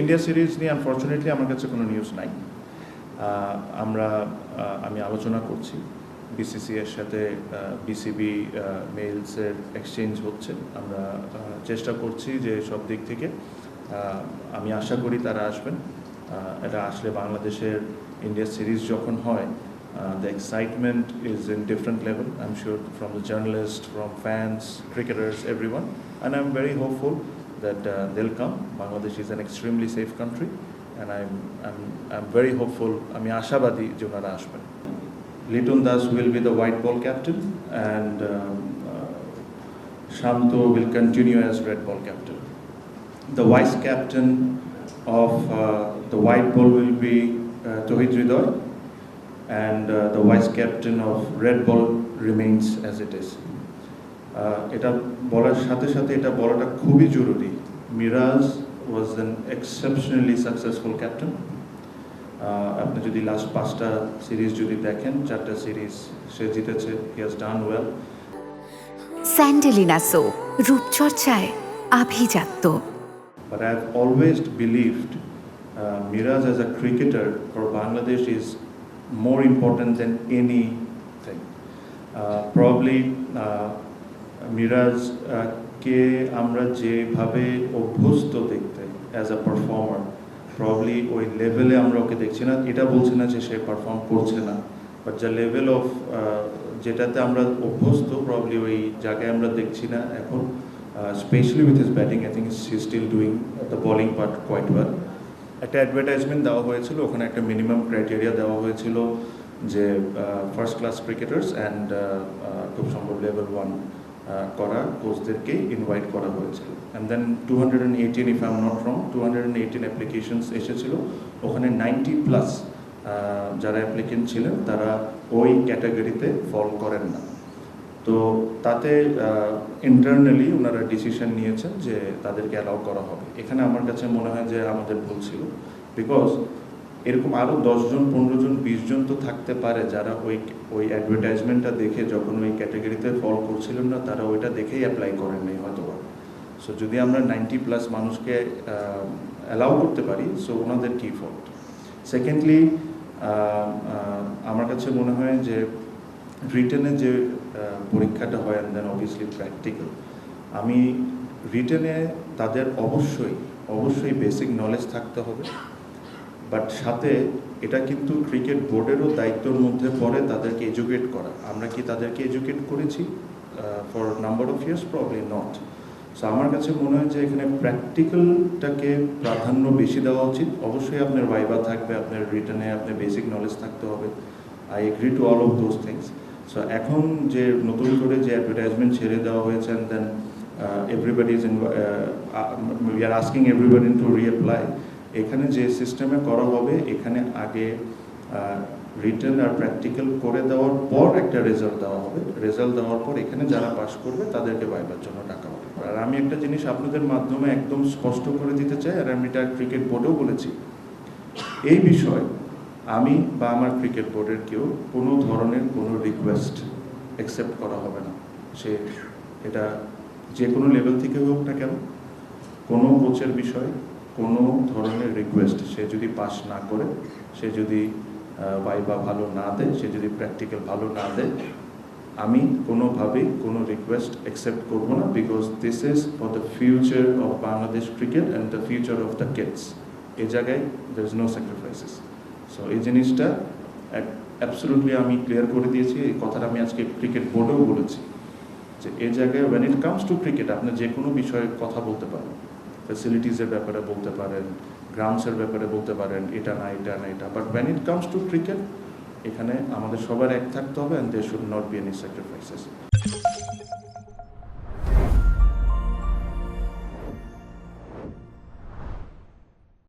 India series নিয়ে unfortunately আমার কাছে কোনো নিউজ নাই। আমি আলোচনা করছি বিসিসি এর সাথে, বিসিবি মেইলসের এক্সচেঞ্জ হচ্ছে। আমরা চেষ্টা করছি যে সব দিক থেকে আমি আশা করি তারা আসবেন। এটা আসলে বাংলাদেশের ইন্ডিয়া সিরিজ যখন হয়, the excitement is in different level, I'm sure, from the journalists, from fans, cricketers, everyone, and I'm very hopeful that they'll come. Bangladesh is an extremely safe country, and I'm very hopeful. আমি আশাবাদী যে ওনারা আসবেন। Liton Das will be the white ball captain, and Shanto will continue as red ball captain. The vice captain of the white ball will be Tohid Hridoy, and the vice captain of red ball remains as it is. এটা বলার সাথে সাথে এটা বলাটা খুবই জরুরি, Miraj was an exceptionally successful captain. আপনি যদি লাস্ট 5টা সিরিজ যদি দেখেন, 4টা সিরিজ সে জিতেছে, he has done well. স্যান্ডেলিনা সো, রূপচর্চায় আভিজাত্য। But I have always believed Miraj as a cricketer for Bangladesh is more important than anything. Probably Miraj কে আমরা যেভাবে অভ্যস্ত দেখতে অ্যাজ আ পারফর্মার, প্রবলি ওই লেভেলে আমরা ওকে দেখছি না। এটা বলছি না যে সে পারফর্ম করছে না, বাট যা লেভেল অফ যেটাতে আমরা অভ্যস্ত, প্রবলি ওই জায়গায় আমরা দেখছি না এখন। Specially with his batting, I think he is still doing the bowling part quite well. একটা অ্যাডভার্টাইজমেন্ট দেওয়া হয়েছিল, ওখানে একটা মিনিমাম ক্রাইটেরিয়া দেওয়া হয়েছিল যে ফার্স্ট ক্লাস ক্রিকেটার্স অ্যান্ড খুব সম্ভব লেভেল 1 করা কোচদেরকে ইনভাইট করা হয়েছিল। And then 218, if I am not wrong, 218 applications এসেছিল। ওখানে 90+ যারা অ্যাপ্লিকেন্ট ছিলেন তারা ওই ক্যাটাগরিতে ফল করেন না। তো তাতে ইন্টারনালি ওনারা ডিসিশন নিয়েছেন যে তাদেরকে অ্যালাউ করা হবে। এখানে আমার কাছে মনে হয় যে আমাদের ভুল ছিল, বিকজ এরকম আরও 10 জন, 15 জন, 20 জন তো থাকতে পারে যারা ওই অ্যাডভার্টাইজমেন্টটা দেখে যখন ওই ক্যাটাগরিতে ফল করছিলেন না, তারা ওইটা দেখেই অ্যাপ্লাই করেন নাই হয়তো। সো যদি আমরা 90+ মানুষকে অ্যালাউ করতে পারি, সো ওনাদের কী ফল্ট। সেকেন্ডলি, আমার কাছে মনে হয় যে রিটেনে যে পরীক্ষাটা হয় অ্যান্ড দেন অবভিয়াসলি প্র্যাকটিক্যাল, আমি রিটেনে তাদের অবশ্যই বেসিক নলেজ থাকতে হবে, বাট সাথে এটা কিন্তু ক্রিকেট বোর্ডেরও দায়িত্বের মধ্যে পড়ে তাদেরকে এডুকেট করা। আমরা কি তাদেরকে এডুকেট করেছি for number of years? Probably not. So আমার কাছে মনে হয় যে এখানে প্র্যাকটিক্যালটাকে প্রাধান্য বেশি দেওয়া উচিত। অবশ্যই আপনার ভাইবা থাকবে, আপনার রিটেনে আপনার বেসিক নলেজ থাকতে হবে। I agree to all of those things. So এখন যে নতুন করে যে অ্যাডভার্টাইজমেন্ট ছেড়ে দেওয়া হয়েছে, and then everybody is we are asking everybody to reapply, এখানে যে সিস্টেমে করা হবে, এখানে আগে রিটেন আর প্র্যাকটিক্যাল করে দেওয়ার পর একটা রেজাল্ট দেওয়া হবে। রেজাল্ট দেওয়ার পর এখানে যারা পাস করবে তাদেরকে ভাইবার জন্য ডাকা হবে। আর আমি একটা জিনিস আপনাদের মাধ্যমে একদম স্পষ্ট করে দিতে চাই, আর আমি এটা ক্রিকেট বোর্ডেও বলেছি, এই বিষয়ে আমি বা আমার ক্রিকেট বোর্ডের কেউ কোনো ধরনের কোনো রিকোয়েস্ট অ্যাকসেপ্ট করা হবে না। সে এটা যে কোনো লেভেল থেকে হোক না কেন, কোনো কোচের বিষয়ে কোনো ধরনের রিকোয়েস্ট, সে যদি পাস না করে, সে যদি ভাইবা ভালো না দেয়, সে যদি প্র্যাকটিক্যাল ভালো না দেয়, আমি কোনোভাবেই কোনো রিকোয়েস্ট অ্যাকসেপ্ট করবো না, because this is for the future of Bangladesh cricket and the future of the kids. এই জায়গায় there is no sacrifices. So এই জিনিসটা অ্যাবসলিউটলি আমি ক্লিয়ার করে দিয়েছি। এই কথাটা আমি আজকে ক্রিকেট বোর্ডেও বলেছি যে এই জায়গায় when it comes to cricket, আপনি যে কোনো বিষয়ে কথা বলতে পারেন, ফ্যাসিলিটিসের ব্যাপারে বলতে পারেন, গ্রাউন্ডসের ব্যাপারে বলতে পারেন, এটা না এটা, but when it comes to cricket, এখানে আমাদের সবার এক থাকতে হবে, and there should not be any sacrifices.